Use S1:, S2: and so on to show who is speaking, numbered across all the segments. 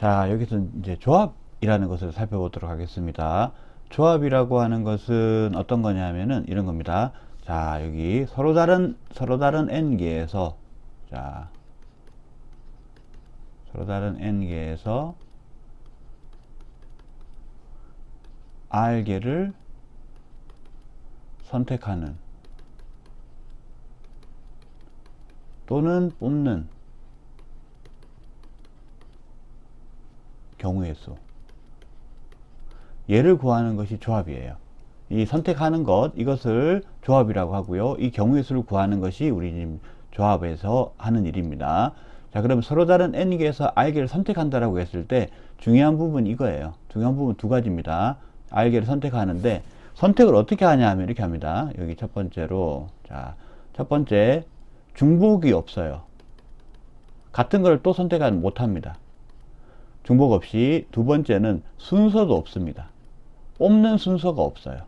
S1: 자, 여기서 이제 조합이라는 것을 살펴보도록 하겠습니다. 조합이라고 하는 것은 어떤 거냐면은 이런 겁니다. 자, 여기 서로 다른 n개에서, 자, 서로 다른 n개에서 r개를 선택하는 또는 뽑는 경우의 수, 얘를 구하는 것이 조합이에요. 이 선택하는 것, 이것을 조합이라고 하고요. 이 경우의 수를 구하는 것이 우리 지금 조합에서 하는 일입니다. 자, 그럼 서로 다른 n개에서 r개를 선택한다라고 했을 때 중요한 부분 이거예요. 중요한 부분 두 가지입니다. r개를 선택하는데 선택을 어떻게 하냐 하면 이렇게 합니다. 여기 첫 번째로, 자, 첫 번째 중복이 없어요. 같은 걸 또 선택하지 못합니다. 중복 없이. 두 번째는 순서도 없습니다. 뽑는 순서가 없어요.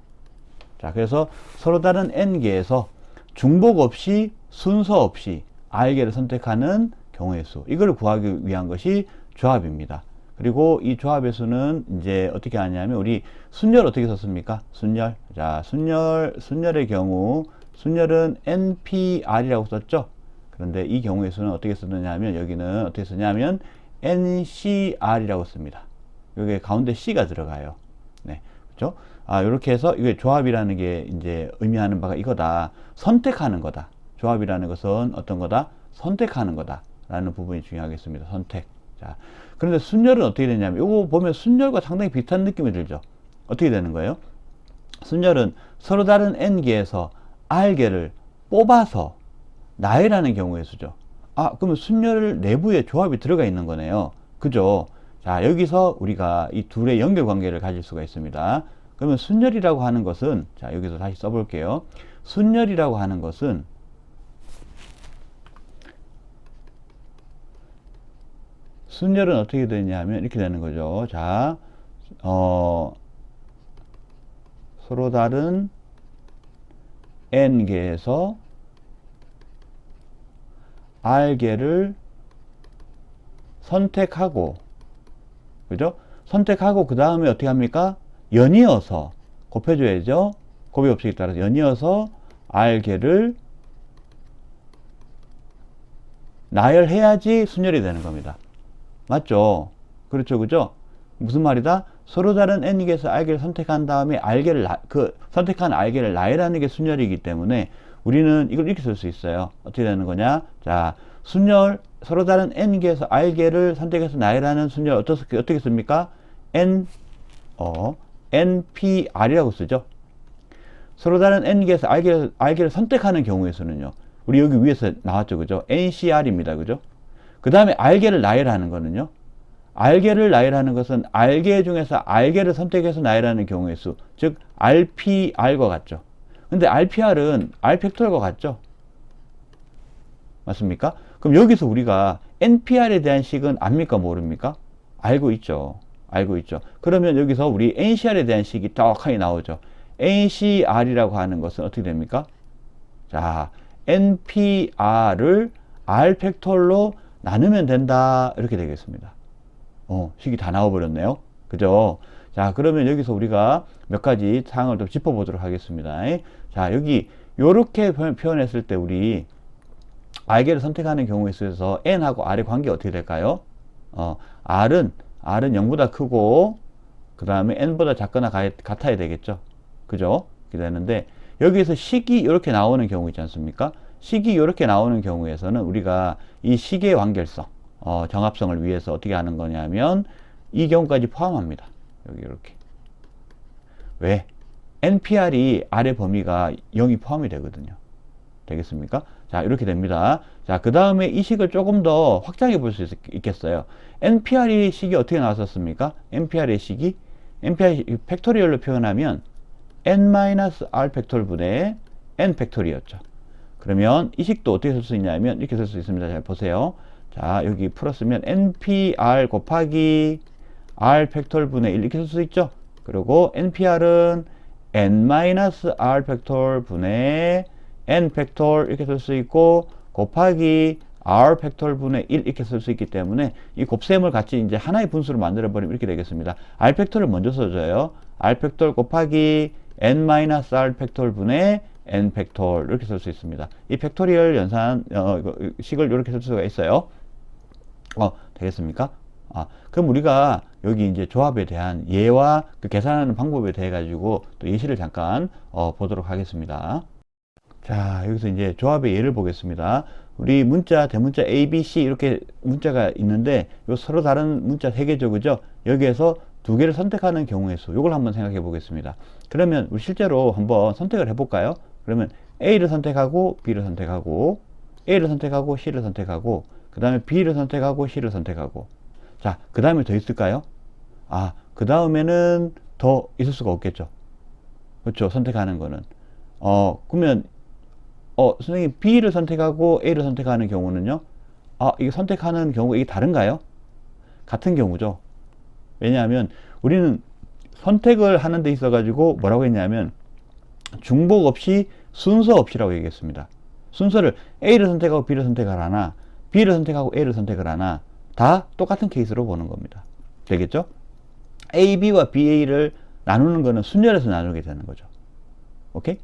S1: 자, 그래서 서로 다른 n개에서 중복 없이 순서 없이 r개를 선택하는 경우의 수, 이걸 구하기 위한 것이 조합입니다. 그리고 이 조합의 수는 이제 어떻게 하냐면 우리 순열 어떻게 썼습니까? 순열. 자, 순열의 경우 순열은 npr이라고 썼죠. 그런데 이 경우의 수는 어떻게 쓰느냐 하면 여기는 어떻게 쓰냐면 ncr이라고 씁니다. 여기 가운데 c가 들어가요. 네, 그렇죠? 아, 이렇게 해서 이게 조합이라는 게 이제 의미하는 바가 이거다. 선택하는 거다. 조합이라는 것은 어떤 거다? 선택하는 거다라는 부분이 중요하겠습니다. 선택. 자, 그런데 순열은 어떻게 되냐면 이거 보면 순열과 상당히 비슷한 느낌이 들죠. 어떻게 되는 거예요? 순열은 서로 다른 n개에서 r개를 뽑아서 나열하는 경우의 수죠. 아, 그러면 순열 내부에 조합이 들어가 있는 거네요. 그죠? 자, 여기서 우리가 이 둘의 연결 관계를 가질 수가 있습니다. 그러면 순열이라고 하는 것은, 자, 여기서 다시 써볼게요. 순열이라고 하는 것은 순열은 어떻게 되냐면 이렇게 되는 거죠. 자, 서로 다른 n개에서 r개를 선택하고, 그죠? 선택하고 그 다음에 어떻게 합니까? 연이어서 곱해줘야죠. 곱의 법칙에 따라서 연이어서 r개를 나열해야지 순열이 되는 겁니다. 맞죠? 그렇죠, 그죠? 무슨 말이다? 서로 다른 n개에서 r개를 선택한 다음에 선택한 r개를 나열하는 게 순열이기 때문에 우리는 이걸 이렇게 쓸 수 있어요. 어떻게 되는 거냐? 자, 순열, 서로 다른 n개에서 r개를 선택해서 나열하는 순열 어떻게 씁니까? npr이라고 쓰죠. 서로 다른 n개에서 r개를 선택하는 경우의 수는요. 우리 여기 위에서 나왔죠, 그죠? ncr입니다, 그죠? 그 다음에 r개를 나열하는 거는요. r개를 나열하는 것은 r개 중에서 r개를 선택해서 나열하는 경우의 수, 즉 rpr과 같죠. 근데 rpr은 r팩토리얼과 같죠? 맞습니까? 그럼 여기서 우리가 npr에 대한 식은 압니까, 모릅니까? 알고 있죠. 알고 있죠. 그러면 여기서 우리 ncr에 대한 식이 떡하니 나오죠. ncr이라고 하는 것은 어떻게 됩니까? 자, npr을 r팩토리얼로 나누면 된다, 이렇게 되겠습니다. 식이 다 나와버렸네요. 그죠? 자, 그러면 여기서 우리가 몇 가지 사항을 좀 짚어보도록 하겠습니다. 자, 여기 요렇게 표현했을 때 우리 r개를 선택하는 경우에 있어서 n하고 r의 관계가 어떻게 될까요? r은 0보다 크고 그 다음에 n보다 작거나 같아야 되겠죠. 그죠? 이렇게 되는데 여기에서 식이 이렇게 나오는 경우 있지 않습니까? 식이 이렇게 나오는 경우에서는 우리가 이 식의 완결성, 정합성을 위해서 어떻게 하는 거냐면 이 경우까지 포함합니다. 여기 이렇게. 왜? npr이 r의 범위가 0이 포함이 되거든요. 되겠습니까? 자, 이렇게 됩니다. 자, 그 다음에 이 식을 조금 더 확장해 볼 수 있겠어요. npr의 식이 어떻게 나왔었습니까? npr의 식이 npr 팩토리얼로 표현하면 n-r 팩토리얼 분의 n 팩토리였죠. 그러면 이 식도 어떻게 쓸 수 있냐면 이렇게 쓸 수 있습니다. 잘 보세요. 자, 여기 풀었으면 npr 곱하기 r 팩토리얼 분의 1 이렇게 쓸 수 있죠. 그리고 npr은 n-r 팩토리얼 분의 n 팩토리얼 이렇게 쓸 수 있고 곱하기 r 팩토리얼 분의 1 이렇게 쓸 수 있기 때문에 이 곱셈을 같이 이제 하나의 분수로 만들어 버리면 이렇게 되겠습니다. r 팩토리얼 먼저 써줘요. r 팩토리얼 곱하기 n-r 팩토리얼 분의 n 팩토리얼 이렇게 쓸 수 있습니다. 이 팩토리얼 연산 식을 이렇게 쓸 수가 있어요. 되겠습니까? 그럼 우리가 여기 이제 조합에 대한 예와 그 계산하는 방법에 대해 가지고 또 예시를 잠깐 보도록 하겠습니다. 자, 여기서 이제 조합의 예를 보겠습니다. 우리 문자, 대문자 A, B, C 이렇게 문자가 있는데 요 서로 다른 문자 3개죠, 그죠? 여기에서 2개를 선택하는 경우의 수, 요걸 한번 생각해 보겠습니다. 그러면 우리 실제로 한번 선택을 해 볼까요? 그러면 A를 선택하고 B를 선택하고 A를 선택하고 C를 선택하고 그 다음에 B를 선택하고 C를 선택하고, 자, 그 다음에 더 있을까요? 그 다음에는 더 있을 수가 없겠죠. 그렇죠. 선택하는 거는. 그러면, 선생님, B를 선택하고 A를 선택하는 경우는요? 이게 선택하는 경우, 이게 다른가요? 같은 경우죠. 왜냐하면, 우리는 선택을 하는 데 있어가지고 뭐라고 했냐면, 중복 없이 순서 없이라고 얘기했습니다. 순서를 A를 선택하고 B를 선택하라나, B를 선택하고 A를 선택을 하나, 다 똑같은 케이스로 보는 겁니다. 되겠죠? A, B와 B, A를 나누는 거는 순열해서 나누게 되는 거죠. 오케이?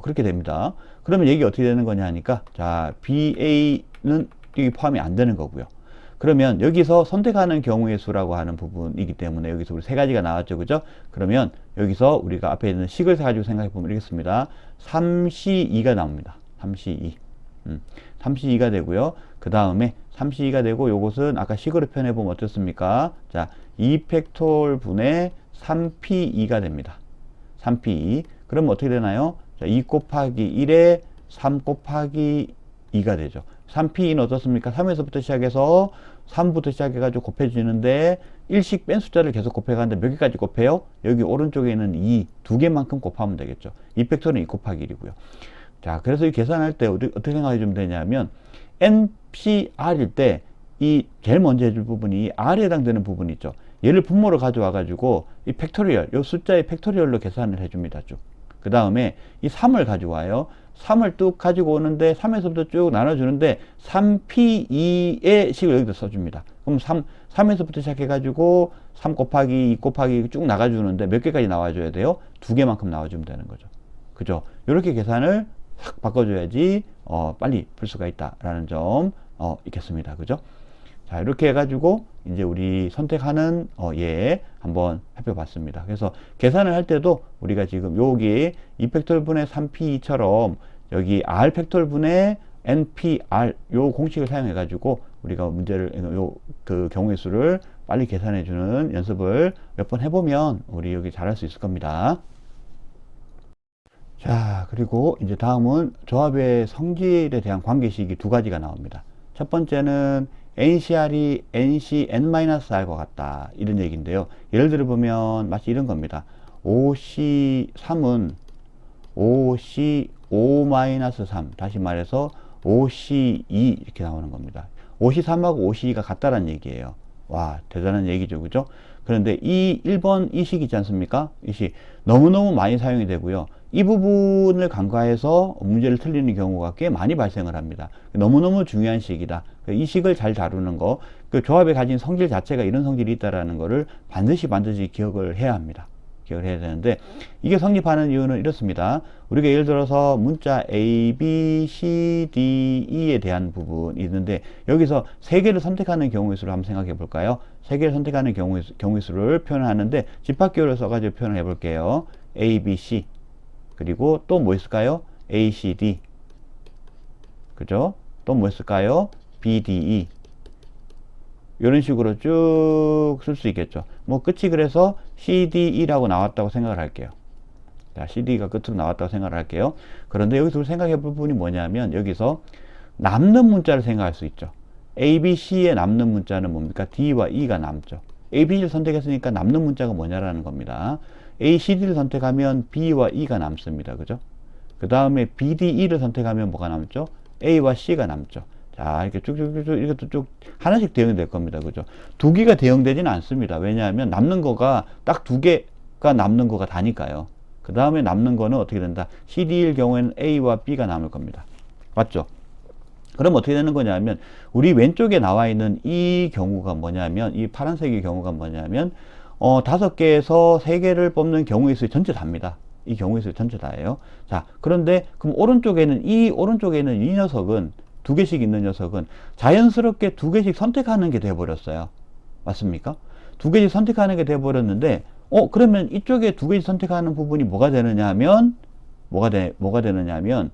S1: 그렇게 됩니다. 그러면 얘기 어떻게 되는 거냐 하니까, 자, B, A는 여기 포함이 안 되는 거고요. 그러면 여기서 선택하는 경우의 수라고 하는 부분이기 때문에 여기서 우리 3가지가 나왔죠. 그죠? 그러면 여기서 우리가 앞에 있는 식을 가지고 생각해 보면 이렇습니다. 3C2가 나옵니다. 3C2. 3C2가 되고요. 그 다음에 3C2가 되고 요것은 아까 식으로 표현해 보면 어떻습니까? 자, 2팩토리얼 분의 3P2가 됩니다. 3P2. 그러면 어떻게 되나요? 자, 2 곱하기 1에 3 곱하기 2가 되죠. 3P는 어떻습니까? 3에서부터 시작해서 3부터 시작해가지고 곱해지는데 일씩 뺀 숫자를 계속 곱해가는데 몇 개까지 곱해요? 여기 오른쪽에 있는 2개만큼 곱하면 되겠죠. 2팩토는 2 곱하기 1이고요. 자, 그래서 이 계산할 때 어떻게 생각해 주면 되냐면 NCR일 때 이 제일 먼저 해줄 부분이 R에 해당되는 부분이 있죠. 얘를 분모로 가져와 가지고 이 팩토리얼, 요 숫자의 팩토리얼로 계산을 해줍니다. 쭉. 그 다음에 이 3을 가지고 와요. 3을 뚝 가지고 오는데 3에서부터 쭉 나눠주는데 3P2의 식을 여기다 써줍니다. 그럼 3에서부터 시작해가지고 3 곱하기 2 곱하기 쭉 나가주는데 몇 개까지 나와줘야 돼요? 2개만큼 나와주면 되는 거죠. 그죠? 이렇게 계산을 확 바꿔줘야지 빨리 풀 수가 있다라는 점 있겠습니다. 그죠? 자, 이렇게 해가지고 이제 우리 선택하는 예 한번 해봐봤습니다. 그래서 계산을 할 때도 우리가 지금 여기 2팩토리얼 분의 3P2처럼 여기 R 팩토리얼 분의 NPR 요 공식을 사용해가지고 우리가 문제를 그 경우의 수를 빨리 계산해주는 연습을 몇 번 해보면 우리 여기 잘할 수 있을 겁니다. 자, 그리고 이제 다음은 조합의 성질에 대한 관계식이 2가지가 나옵니다. 첫 번째는 NCR이 NC N-R과 같다 이런 얘기인데요. 예를 들어 보면 마치 이런 겁니다. OC3은 OC5-3 다시 말해서 OC2 이렇게 나오는 겁니다. OC3하고 OC2가 같다라는 얘기예요. 와, 대단한 얘기죠. 그죠? 그런데 이 1번 이 식 있지 않습니까? 이 식 너무너무 많이 사용이 되고요. 이 부분을 간과해서 문제를 틀리는 경우가 꽤 많이 발생을 합니다. 너무너무 중요한 식이다. 이 식을 잘 다루는 거, 그 조합에 가진 성질 자체가 이런 성질이 있다라는 거를 반드시 기억을 해야 합니다. 기억을 해야 되는데, 이게 성립하는 이유는 이렇습니다. 우리가 예를 들어서 문자 A, B, C, D, E에 대한 부분이 있는데, 여기서 3개를 선택하는 경우의 수를 한번 생각해 볼까요? 3개를 선택하는 경우의 수를 표현하는데, 집합기호를 써가지고 표현을 해 볼게요. A, B, C. 그리고 또 뭐 있을까요? A, C, D. 그죠? 또 뭐 있을까요? B, D, E. 이런 식으로 쭉 쓸 수 있겠죠. 뭐 끝이 그래서 C, D, E라고 나왔다고 생각을 할게요. 자, C, D가 끝으로 나왔다고 생각을 할게요. 그런데 여기서 생각해 볼 부분이 뭐냐면 여기서 남는 문자를 생각할 수 있죠. A, B, C에 남는 문자는 뭡니까? D와 E가 남죠. A, B를 선택했으니까 남는 문자가 뭐냐라는 겁니다. A, C, D를 선택하면 B와 E가 남습니다. 그죠? 그 다음에 B, D, E를 선택하면 뭐가 남죠? A와 C가 남죠. 자, 이렇게 쭉쭉쭉 이렇게 쭉 하나씩 대응이 될 겁니다. 그죠? 2개가 대응되지는 않습니다. 왜냐하면 남는 거가 딱 2개가 남는 거가 다니까요. 그 다음에 남는 거는 어떻게 된다? C, D일 경우에는 A와 B가 남을 겁니다. 맞죠? 그럼 어떻게 되는 거냐면 우리 왼쪽에 나와 있는 이 경우가 뭐냐면 이 파란색의 경우가 뭐냐면 5개에서 3개를 뽑는 경우의 수 전체 다입니다. 이 경우의 수 전체 다예요. 자, 그런데 그럼 오른쪽에 있는 이 녀석은 2개씩 있는 녀석은 자연스럽게 2개씩 선택하는 게 돼버렸어요. 맞습니까? 2개씩 선택하는 게 돼버렸는데 그러면 이쪽에 2개씩 선택하는 부분이 뭐가 되느냐 하면 뭐가 되느냐 하면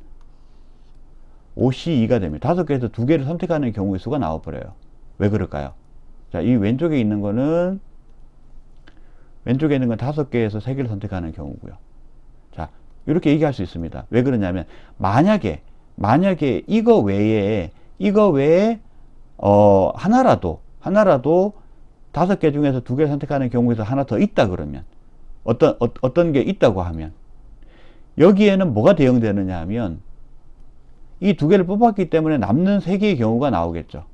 S1: 5C2가 됩니다. 5개에서 2개를 선택하는 경우의 수가 나와버려요. 왜 그럴까요? 자, 이 왼쪽에 있는 거는 5개에서 3개를 선택하는 경우고요. 자, 이렇게 얘기할 수 있습니다. 왜 그러냐면 만약에 이거 외에 하나라도 5개 중에서 2개 선택하는 경우에서 하나 더 있다 그러면 어떤 게 있다고 하면 여기에는 뭐가 대응되느냐 하면 이 2개를 뽑았기 때문에 남는 3개의 경우가 나오겠죠.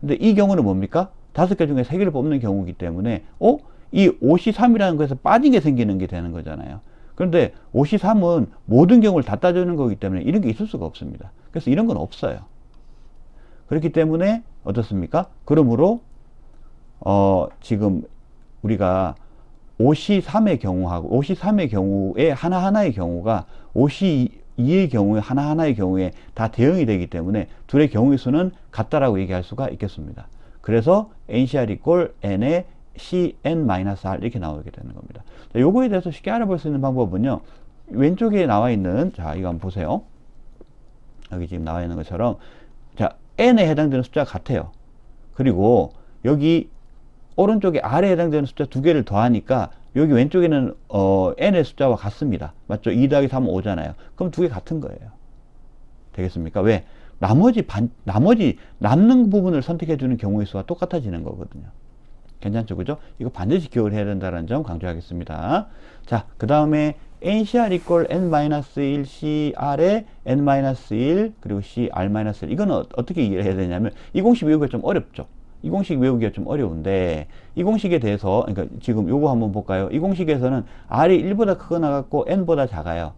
S1: 근데 이 경우는 뭡니까? 5개 중에 3개를 뽑는 경우이기 때문에 이 5C3이라는 것에서 빠진 게 생기는 게 되는 거잖아요. 그런데 5C3은 모든 경우를 다 따져주는 거기 때문에 이런 게 있을 수가 없습니다. 그래서 이런 건 없어요. 그렇기 때문에 어떻습니까? 그러므로 지금 우리가 5C3의 경우에 하나하나의 경우가 5C2의 경우에 하나하나의 경우에 다 대응이 되기 때문에 둘의 경우의 수는 같다라고 얘기할 수가 있겠습니다. 그래서 NCR 이꼴 N의 CN-R 이렇게 나오게 되는 겁니다. 자, 요거에 대해서 쉽게 알아볼 수 있는 방법은요. 왼쪽에 나와 있는 자 이거 한번 보세요. 여기 지금 나와 있는 것처럼 자 N에 해당되는 숫자가 같아요. 그리고 여기 오른쪽에 R에 해당되는 숫자 2개를 더하니까 여기 왼쪽에는 N의 숫자와 같습니다. 맞죠? 2 더하기 3은 5잖아요. 그럼 2개 같은 거예요. 되겠습니까? 왜? 나머지 남는 부분을 선택해 주는 경우의 수와 똑같아지는 거거든요. 괜찮죠? 그죠? 이거 반드시 기억을 해야 된다는 점 강조하겠습니다. 자, 그 다음에 NCR 이꼴 N-1 CR에 N-1 그리고 CR-1 이거는 어떻게 이해를 해야 되냐면 이 공식 외우기가 좀 어렵죠. 이 공식 외우기가 좀 어려운데 이 공식에 대해서 그러니까 지금 요거 한번 볼까요? 이 공식에서는 R이 1보다 크거나 같고 N보다 작아요.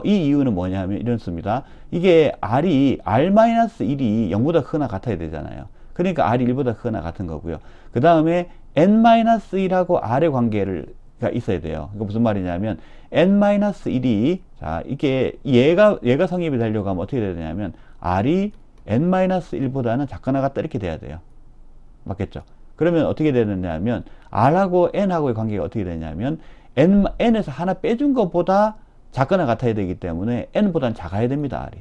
S1: 이 이유는 뭐냐면 이렇습니다. 이게 R-1이 0보다 크거나 같아야 되잖아요. 그러니까 R이 1보다 크거나 같은 거고요. 그 다음에 N-1하고 R의 관계가 있어야 돼요. 이거 무슨 말이냐면 N-1이 자 이게 얘가 성립이 되려고 하면 어떻게 돼야 되냐면 R이 N-1보다는 작거나 같다 이렇게 돼야 돼요. 맞겠죠? 그러면 어떻게 되느냐면 R하고 N하고의 관계가 어떻게 되냐면 N에서 하나 빼준 것보다 작거나 같아야 되기 때문에 N보다는 작아야 됩니다. R이.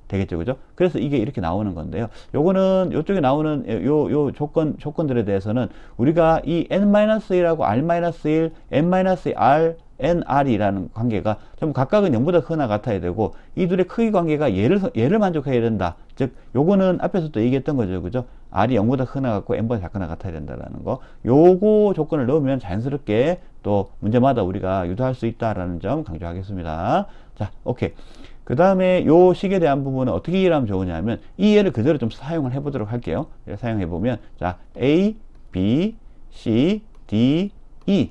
S1: 되겠죠, 그죠? 그래서 이게 이렇게 나오는 건데요. 요거는, 요쪽에 나오는 요 조건들에 대해서는 우리가 이 N-1하고 R-1, N-R, NR이라는 관계가 전부 각각은 0보다 크거나 같아야 되고 이 둘의 크기 관계가 얘를 만족해야 된다. 즉, 요거는 앞에서 또 얘기했던 거죠, 그죠? R이 0보다 크거나 같고 N보다 작거나 같아야 된다라는 거. 요거 조건을 넣으면 자연스럽게 또 문제마다 우리가 유도할 수 있다라는 점 강조하겠습니다. 자, 오케이. 그 다음에 요 식에 대한 부분은 어떻게 이해를 하면 좋으냐면 이 예를 그대로 좀 사용을 해보도록 할게요. 사용해 보면 자 A, B, C, D, E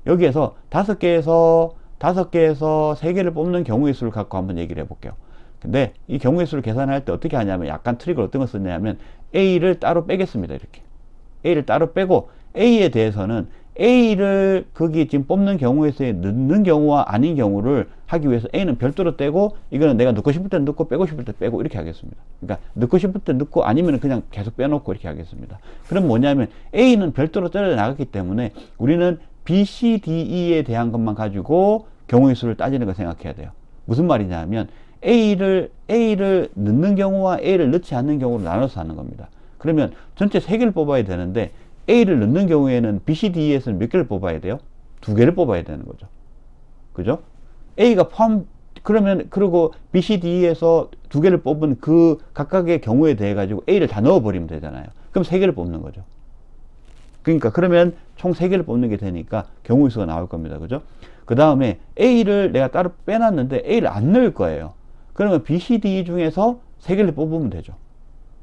S1: 여기에서 5개에서 3개를 뽑는 경우의 수를 갖고 한번 얘기를 해볼게요. 근데 이 경우의 수를 계산할 때 어떻게 하냐면 약간 트릭을 어떤 거 쓰냐면 A를 따로 빼겠습니다. 이렇게 A를 따로 빼고 A에 대해서는 A를 거기 지금 뽑는 경우에 수에 넣는 경우와 아닌 경우를 하기 위해서 A는 별도로 떼고 이거는 내가 넣고 싶을 때 넣고 빼고 싶을 때 빼고 이렇게 하겠습니다. 그러니까 넣고 싶을 때 넣고 아니면 그냥 계속 빼놓고 이렇게 하겠습니다. 그럼 뭐냐면 A는 별도로 떨어져 나갔기 때문에 우리는 B, C, D, E에 대한 것만 가지고 경우의 수를 따지는 걸 생각해야 돼요. 무슨 말이냐면 A를 넣는 경우와 A를 넣지 않는 경우로 나눠서 하는 겁니다. 그러면 전체 3개를 뽑아야 되는데 A를 넣는 경우에는 B, C, D, E에서는 몇 개를 뽑아야 돼요? 2개를 뽑아야 되는 거죠. 그죠? A가 그리고 B, C, D에서 2개를 뽑은 그 각각의 경우에 대해 가지고 A를 다 넣어버리면 되잖아요. 그럼 3개를 뽑는 거죠. 그러니까 그러면 총 3개를 뽑는 게 되니까 경우의 수가 나올 겁니다. 그죠? 그 다음에 A를 내가 따로 빼놨는데 A를 안 넣을 거예요. 그러면 B, C, D 중에서 3개를 뽑으면 되죠.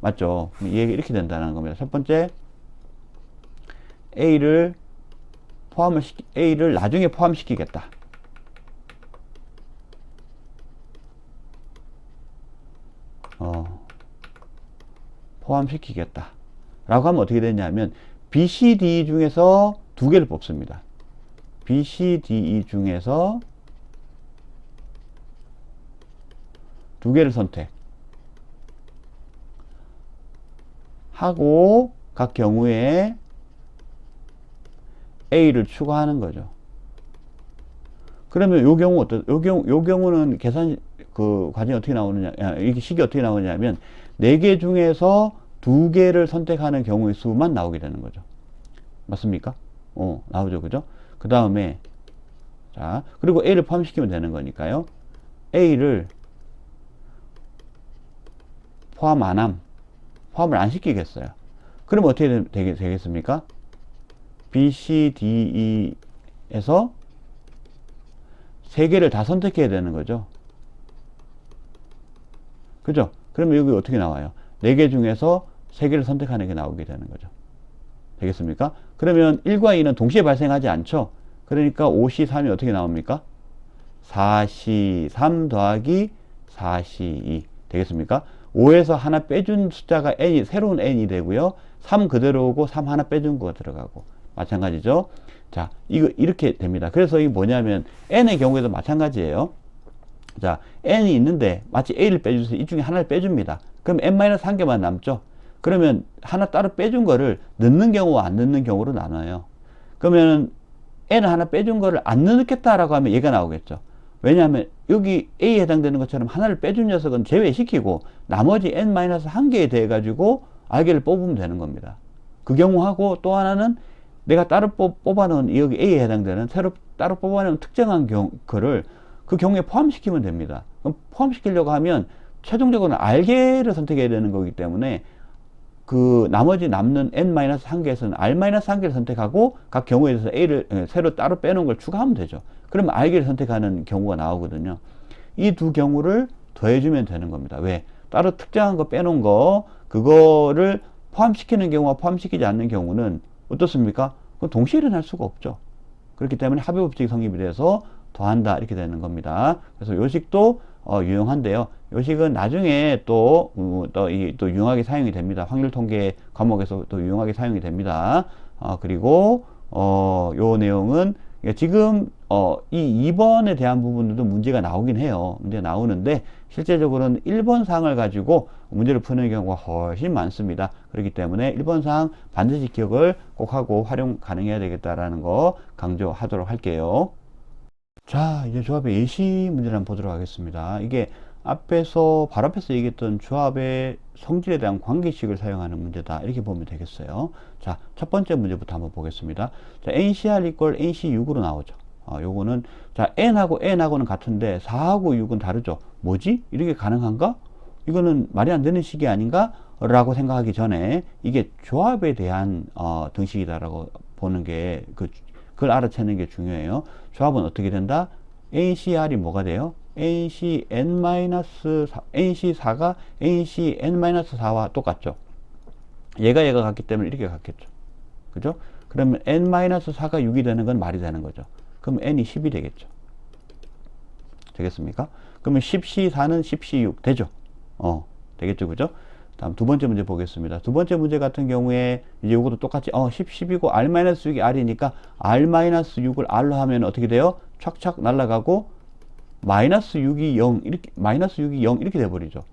S1: 맞죠? 이게 이렇게 된다는 겁니다. 첫 번째, A를 나중에 포함시키겠다. 포함시키겠다 라고 하면 어떻게 되냐면 B, C, D 중에서 두 개를 뽑습니다. B, C, D 중에서 두 개를 선택하고 각 경우에 A를 추가하는 거죠. 그러면 요 경우는 계산 그 과정이 어떻게 나오느냐, 이게 식이 어떻게 나오냐면 4개 중에서 2개를 선택하는 경우의 수만 나오게 되는 거죠. 맞습니까? 나오죠. 그죠? 그 다음에 자, 그리고 A를 포함시키면 되는 거니까요. A를 포함을 안 시키겠어요. 그러면 어떻게 되겠습니까? B, C, D, E에서 3개를 다 선택해야 되는 거죠. 그죠? 그러면 여기 어떻게 나와요? 4개 중에서 3개를 선택하는 게 나오게 되는 거죠. 되겠습니까? 그러면 1과 2는 동시에 발생하지 않죠? 그러니까 5C3이 어떻게 나옵니까? 4C3 더하기 4C2 되겠습니까? 5에서 하나 빼준 숫자가 n이 새로운 n이 되고요. 3 그대로 오고 3 하나 빼준 거가 들어가고 마찬가지죠. 자, 이거 이렇게 됩니다. 그래서 이게 뭐냐면 n의 경우에도 마찬가지예요. 자, n이 있는데 마치 a를 빼주세요. 이 중에 하나를 빼줍니다. 그럼 n-1개만 남죠. 그러면 하나 따로 빼준 거를 넣는 경우와 안 넣는 경우로 나눠요. 그러면 n을 하나 빼준 거를 안 넣겠다라고 하면 얘가 나오겠죠. 왜냐하면 여기 A에 해당되는 것처럼 하나를 빼준 녀석은 제외시키고 나머지 n-1개에 대해 가지고 알게를 뽑으면 되는 겁니다. 그 경우하고 또 하나는 내가 따로 뽑아놓은 여기 A에 해당되는 새로 따로 뽑아놓은 특정한 거를 그 경우에 포함시키면 됩니다. 그럼 포함시키려고 하면 최종적으로는 알게를 선택해야 되는 거기 때문에 그 나머지 남는 n-1개에서는 r-1개를 선택하고 각 경우에 대해서 A를 새로 따로 빼놓은 걸 추가하면 되죠. 그러면 R개를 선택하는 경우가 나오거든요. 이 두 경우를 더해주면 되는 겁니다. 왜? 따로 특정한 거 빼놓은 거 그거를 포함시키는 경우와 포함시키지 않는 경우는 어떻습니까? 그건 동시에 일어날 수가 없죠. 그렇기 때문에 합의법칙이 성립이 돼서 더한다 이렇게 되는 겁니다. 그래서 요식도 유용한데요. 요식은 나중에 또 유용하게 사용이 됩니다. 확률 통계 과목에서 또 유용하게 사용이 됩니다. 그리고 요 내용은 지금 이 2번에 대한 부분들도 문제가 나오긴 해요. 문제가 나오는데 실제적으로는 1번 사항을 가지고 문제를 푸는 경우가 훨씬 많습니다. 그렇기 때문에 1번 사항 반드시 기억을 꼭 하고 활용 가능해야 되겠다라는 거 강조하도록 할게요. 자, 이제 조합의 예시 문제를 한번 보도록 하겠습니다. 이게 바로 앞에서 얘기했던 조합의 성질에 대한 관계식을 사용하는 문제다. 이렇게 보면 되겠어요. 자, 첫 번째 문제부터 한번 보겠습니다. 자, NCR equal NC6으로 나오죠. 요거는, 자, n하고는 같은데 4하고 6은 다르죠. 뭐지? 이렇게 가능한가? 이거는 말이 안 되는 식이 아닌가? 라고 생각하기 전에 이게 조합에 대한 등식이다라고 보는 게 그걸 알아채는 게 중요해요. 조합은 어떻게 된다? NCR이 뭐가 돼요? NC4가 NCn-4와 똑같죠. 얘가 같기 때문에 이렇게 같겠죠. 그죠? 그러면 n-4가 6이 되는 건 말이 되는 거죠. 그럼 n이 10이 되겠죠. 되겠습니까? 그러면 10C4는 10C6 되죠? 되겠죠. 그죠? 다음 두 번째 문제 보겠습니다. 두 번째 문제 같은 경우에 이제 요것도 똑같이 10이고 r-6이 r이니까 r-6을 r로 하면 어떻게 돼요? 착착 날아가고 -6이 0 이렇게 -6이 0 이렇게 돼 버리죠.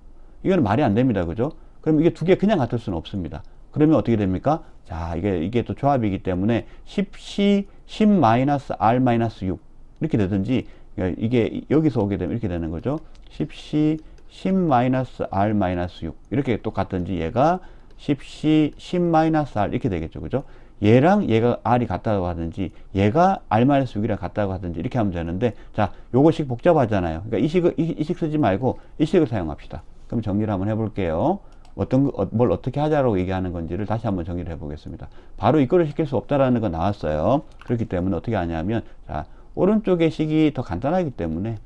S1: 이거는 말이 안 됩니다. 그죠? 그럼 이게 두 개 그냥 같을 수는 없습니다. 그러면 어떻게 됩니까? 자, 이게 또 조합이기 때문에 10C 10-r-6 이렇게 되든지 이게 여기서 오게 되면 이렇게 되는 거죠. 10C 10-r-6 이렇게 또 같든지 얘가 10C 10-r 이렇게 되겠죠. 그죠? 얘랑 얘가 r이 같다고 하든지 얘가 r-6이랑 같다고 하든지 이렇게 하면 되는데, 자, 요거식 복잡하잖아요. 그러니까 이 식 쓰지 말고 이 식을 사용합시다. 그럼 정리를 한번 해볼게요. 뭘 어떻게 하자라고 얘기하는 건지를 다시 한번 정리를 해보겠습니다. 바로 이거를 시킬 수 없다라는 거 나왔어요. 그렇기 때문에 어떻게 하냐면, 자, 오른쪽의 식이 더 간단하기 때문에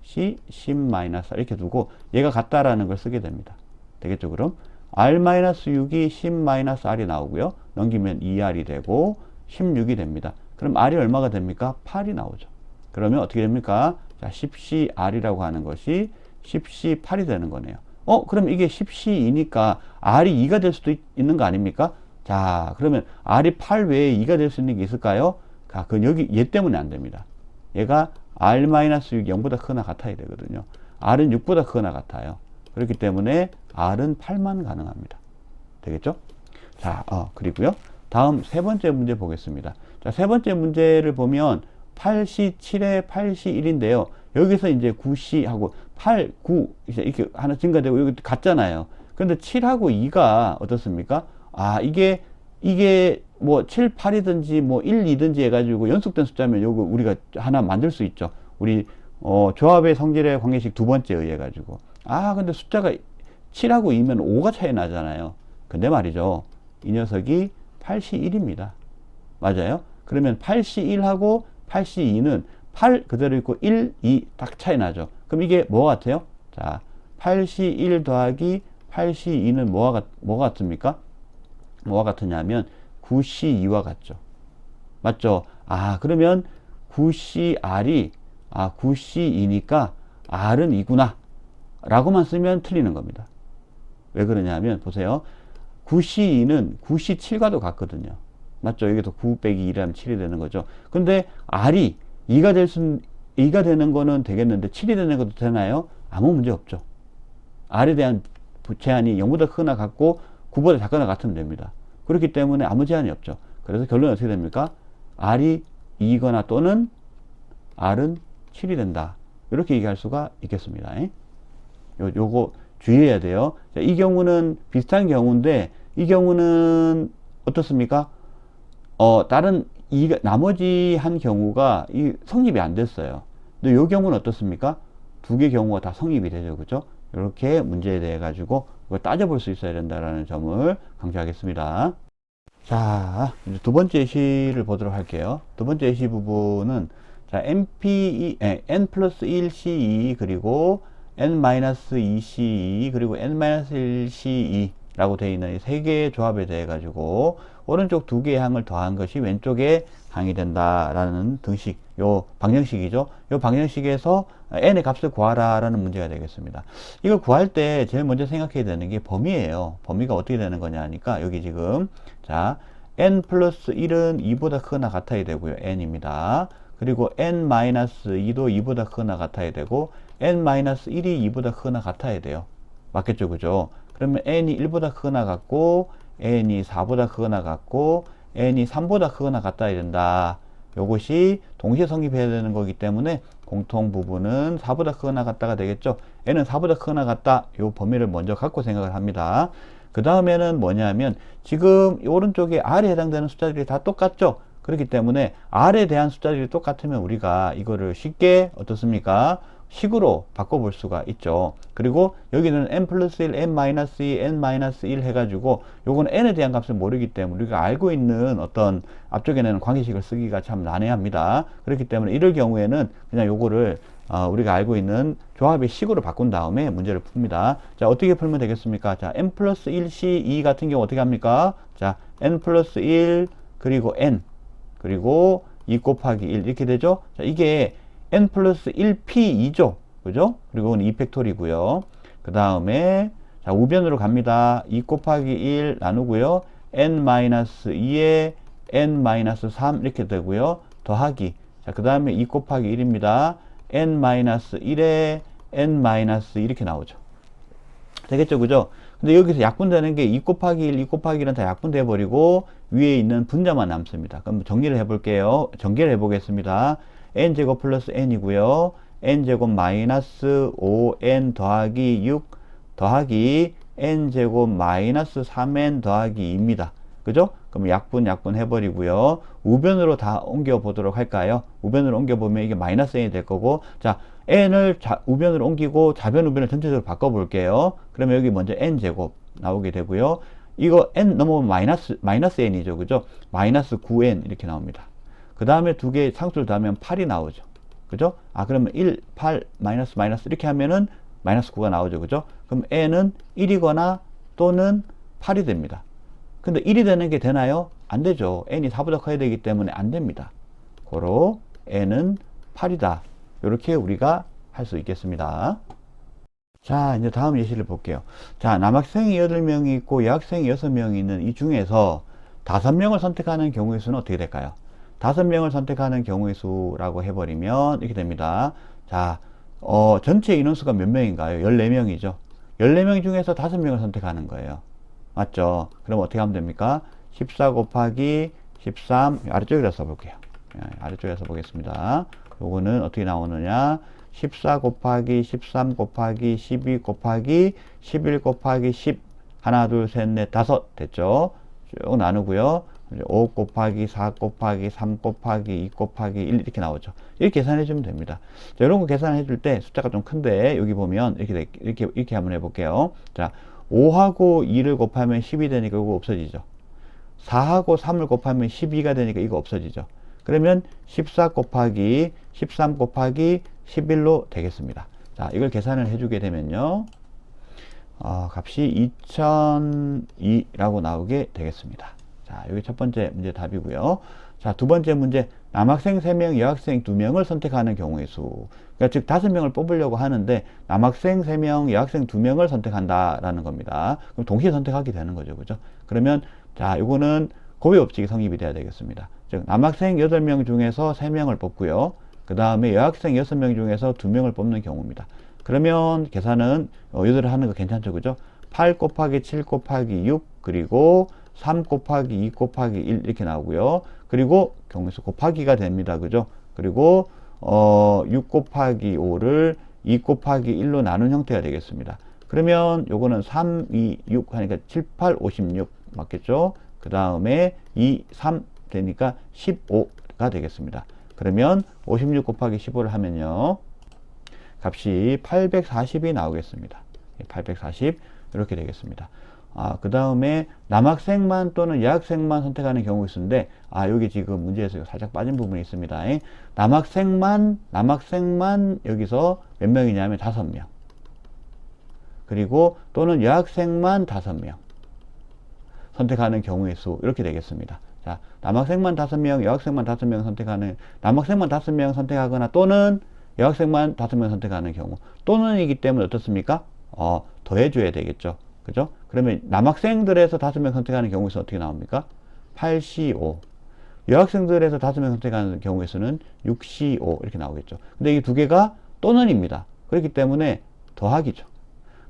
S1: C 10-r 이렇게 두고 얘가 같다라는 걸 쓰게 됩니다. 되겠죠? 그럼 r-6이 10-r이 나오고요. 넘기면 2r이 되고 16이 됩니다. 그럼 r이 얼마가 됩니까? 8이 나오죠. 그러면 어떻게 됩니까? 자, 10cr이라고 하는 것이 10c8이 되는 거네요. 그럼 이게 10C2니까 R이 2가 될 수도 있는 거 아닙니까? 자, 그러면 R이 8 외에 2가 될 수 있는 게 있을까요? 그건 여기 얘 때문에 안 됩니다. 얘가 R-6이 0보다 크거나 같아야 되거든요. R은 6보다 크거나 같아요. 그렇기 때문에 R은 8만 가능합니다. 되겠죠? 자, 그리고요. 다음 세 번째 문제 보겠습니다. 자, 세 번째 문제를 보면 8C7에 8C1인데요. 여기서 이제 9C하고 8, 9 이렇게 하나 증가되고 여기 같잖아요. 그런데 7하고 2가 어떻습니까? 이게 뭐 7, 8이든지 뭐 1, 2든지 해가지고 연속된 숫자면 요거 우리가 하나 만들 수 있죠. 우리 조합의 성질의 관계식 두 번째에 의해 가지고. 근데 숫자가 7하고 2면 5가 차이 나잖아요. 근데 말이죠. 이 녀석이 8C1입니다. 맞아요? 그러면 8C1하고 8C2는 8 그대로 있고 1, 2 딱 차이 나죠. 그럼 이게 뭐 같아요? 자, 8C1 더하기 8C2는 뭐가 같습니까? 뭐와 같으냐면 9C2와 같죠. 맞죠? 그러면 9CR이 9C2니까 R은 2구나 라고만 쓰면 틀리는 겁니다. 왜 그러냐면 보세요. 9C2는 9C7과도 같거든요. 맞죠? 여기서 9 빼기 2라면 7이 되는 거죠. 근데 R이 2가 되는 거는 되겠는데 7이 되는 것도 되나요? 아무 문제 없죠. R에 대한 제한이 0보다 크거나 같고 9보다 작거나 같으면 됩니다. 그렇기 때문에 아무 제한이 없죠. 그래서 결론은 어떻게 됩니까? R이 2거나 또는 R은 7이 된다. 이렇게 얘기할 수가 있겠습니다. 요거 주의해야 돼요. 자, 이 경우는 비슷한 경우인데 이 경우는 어떻습니까? 다른 나머지 한 경우가 성립이 안 됐어요. 근데 요 경우는 어떻습니까? 두 개 경우가 다 성립이 되죠. 그죠? 이렇게 문제에 대해 가지고 이걸 따져볼 수 있어야 된다는 점을 강조하겠습니다. 자, 이제 두 번째 예시를 보도록 할게요. 두 번째 예시 부분은 자, n 플러스 1C2 그리고 n-2C2 그리고 n-1C2 라고 되어 있는 이 세 개의 조합에 대해 가지고 오른쪽 두 개의 항을 더한 것이 왼쪽에 항이 된다라는 등식, 요 방정식이죠. 요 방정식에서 n의 값을 구하라 라는 문제가 되겠습니다. 이걸 구할 때 제일 먼저 생각해야 되는 게 범위예요. 범위가 어떻게 되는 거냐 하니까 여기 지금 자 n 플러스 1은 2보다 크거나 같아야 되고요. n입니다. 그리고 n-2도 2보다 크거나 같아야 되고 n-1이 2보다 크거나 같아야 돼요. 맞겠죠? 그죠? 그러면 n이 1보다 크거나 같고 n이 4보다 크거나 같고 n이 3보다 크거나 같아야 된다. 요것이 동시에 성립해야 되는 거기 때문에 공통 부분은 4보다 크거나 같다가 되겠죠. n은 4보다 크거나 같다. 요 범위를 먼저 갖고 생각을 합니다. 그 다음에는 뭐냐면 지금 오른쪽에 r에 해당되는 숫자들이 다 똑같죠. 그렇기 때문에 r에 대한 숫자들이 똑같으면 우리가 이거를 쉽게 어떻습니까? 식으로 바꿔볼 수가 있죠. 그리고 여기는 n 플러스 1, n-2, n-1 해가지고 요거는 n에 대한 값을 모르기 때문에 우리가 알고 있는 어떤 앞쪽에는 관계식을 쓰기가 참 난해합니다. 그렇기 때문에 이럴 경우에는 그냥 요거를 우리가 알고 있는 조합의 식으로 바꾼 다음에 문제를 풉니다. 자, 어떻게 풀면 되겠습니까? 자, n 플러스 1C2 같은 경우 어떻게 합니까? 자, n 플러스 1 그리고 n 그리고 2 곱하기 1 이렇게 되죠. 자, 이게 n 플러스 1p2죠. 그죠? 그리고 2팩토리고요. 그 다음에 자, 우변으로 갑니다. 2 곱하기 1 나누고요. n-2에 n-3 이렇게 되고요. 더하기. 자, 그 다음에 2 곱하기 1입니다. n-1에 n-2 이렇게 나오죠. 되겠죠? 그죠? 근데 여기서 약분되는 게 2 곱하기 1, 2 곱하기 1은 다 약분돼 버리고 위에 있는 분자만 남습니다. 그럼 정리를 해볼게요. 전개를 해보겠습니다. n제곱 플러스 n이고요. n제곱 마이너스 5n 더하기 6 더하기 n제곱 마이너스 3n 더하기 2입니다. 그죠? 그럼 약분 해버리고요. 우변으로 다 옮겨 보도록 할까요? 우변으로 옮겨 보면 이게 마이너스 n이 될 거고, 자, n을 우변으로 옮기고 좌변 우변을 전체적으로 바꿔 볼게요. 그러면 여기 먼저 n제곱 나오게 되고요. 이거 n 넘어오면 마이너스 n이죠. 그죠? 마이너스 9n 이렇게 나옵니다. 그 다음에 두 개 상수를 더하면 8이 나오죠. 그죠? 그러면 1, 8, 마이너스 이렇게 하면은 마이너스 9가 나오죠. 그죠? 그럼 n은 1이거나 또는 8이 됩니다. 근데 1이 되는 게 되나요? 안 되죠. n이 4보다 커야 되기 때문에 안 됩니다. 고로 n은 8이다. 이렇게 우리가 할 수 있겠습니다. 자, 이제 다음 예시를 볼게요. 자, 남학생이 8명이 있고 여학생이 6명이 있는 이 중에서 5명을 선택하는 경우의 수는 어떻게 될까요? 5명을 선택하는 경우의 수라고 해버리면 이렇게 됩니다. 자, 전체 인원수가 몇 명인가요? 14명이죠. 14명 중에서 5명을 선택하는 거예요. 맞죠? 그럼 어떻게 하면 됩니까? 14 곱하기 13, 아래쪽에다 써볼게요. 아래쪽에서 보겠습니다. 요거는 어떻게 나오느냐? 14 곱하기 13 곱하기 12 곱하기 11 곱하기 10 하나 둘 셋 넷 다섯 됐죠? 쭉 나누고요. 5 곱하기 4 곱하기 3 곱하기 2 곱하기 1 이렇게 나오죠. 이렇게 계산해 주면 됩니다. 자, 이런 거 계산해 줄 때 숫자가 좀 큰데 여기 보면 이렇게 한번 해볼게요. 자, 5하고 2를 곱하면 10이 되니까 이거 없어지죠. 4하고 3을 곱하면 12가 되니까 이거 없어지죠. 그러면 14 곱하기 13 곱하기 11로 되겠습니다. 자, 이걸 계산을 해주게 되면요. 값이 2002라고 나오게 되겠습니다. 자, 여기 첫 번째 문제 답이고요. 자, 두 번째 문제. 남학생 3명, 여학생 2명을 선택하는 경우의 수. 그러니까 즉 5명을 뽑으려고 하는데 남학생 3명, 여학생 2명을 선택한다라는 겁니다. 그럼 동시에 선택하게 되는 거죠. 그죠? 그러면 자, 이거는 고의 법칙이 성립이 돼야 되겠습니다. 즉 남학생 8명 중에서 3명을 뽑고요. 그 다음에 여학생 6명 중에서 2명을 뽑는 경우입니다. 그러면 계산은 이대로 하는 거 괜찮죠? 그죠? 8 곱하기 7 곱하기 6 그리고 3 곱하기 2 곱하기 1 이렇게 나오고요. 그리고 경우수 곱하기가 됩니다. 그죠? 그리고 6 곱하기 5를 2 곱하기 1로 나눈 형태가 되겠습니다. 그러면 요거는 3, 2, 6 하니까 7, 8, 56 맞겠죠? 그 다음에 2, 3 되니까 15가 되겠습니다. 그러면 56 곱하기 15를 하면요. 값이 840이 나오겠습니다. 840 이렇게 되겠습니다. 그 다음에 남학생만 또는 여학생만 선택하는 경우가 있는데 여기 지금 문제에서 살짝 빠진 부분이 있습니다. 남학생만 여기서 몇 명이냐면 5명. 그리고 또는 여학생만 5명 선택하는 경우의 수 이렇게 되겠습니다. 자, 남학생만 5명, 여학생만 5명 선택하는 남학생만 5명 선택하거나 또는 여학생만 5명 선택하는 경우 또는이기 때문에 어떻습니까? 더해줘야 되겠죠. 그죠? 그러면 남학생들에서 5명 선택하는 경우에서 어떻게 나옵니까? 8C5. 여학생들에서 5명 선택하는 경우의 수는 6C5 이렇게 나오겠죠. 근데 이 두 개가 또는입니다. 그렇기 때문에 더하기죠.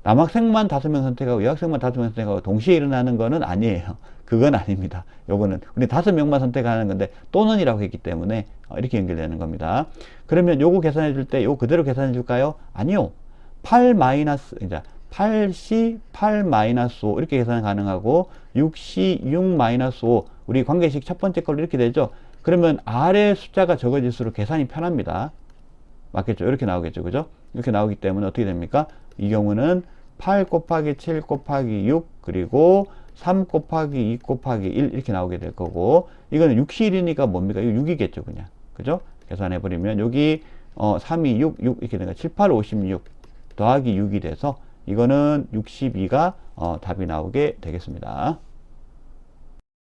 S1: 남학생만 5명 선택하고 여학생만 5명 선택하고 동시에 일어나는 거는 아니에요. 그건 아닙니다. 요거는 우리 5명만 선택하는 건데 또는이라고 했기 때문에 이렇게 연결되는 겁니다. 그러면 요거 계산해 줄 때 요거 그대로 계산해 줄까요? 아니요. 8 마이너스 이제 8C 8 마이너스 5 이렇게 계산 가능하고 6C 6 마이너스 5 우리 관계식 첫 번째 걸로 이렇게 되죠. 그러면 아래 숫자가 적어질수록 계산이 편합니다. 맞겠죠? 이렇게 나오겠죠. 그죠? 이렇게 나오기 때문에 어떻게 됩니까? 이 경우는 8 곱하기 7 곱하기 6 그리고 3 곱하기 2 곱하기 1 이렇게 나오게 될 거고 이거는 6C1이니까 뭡니까? 이거 6이겠죠. 그냥. 그죠? 계산해 버리면 여기 3이 6, 6 이렇게 되니까 7, 8, 56 더하기 6이 돼서 이거는 62가 답이 나오게 되겠습니다.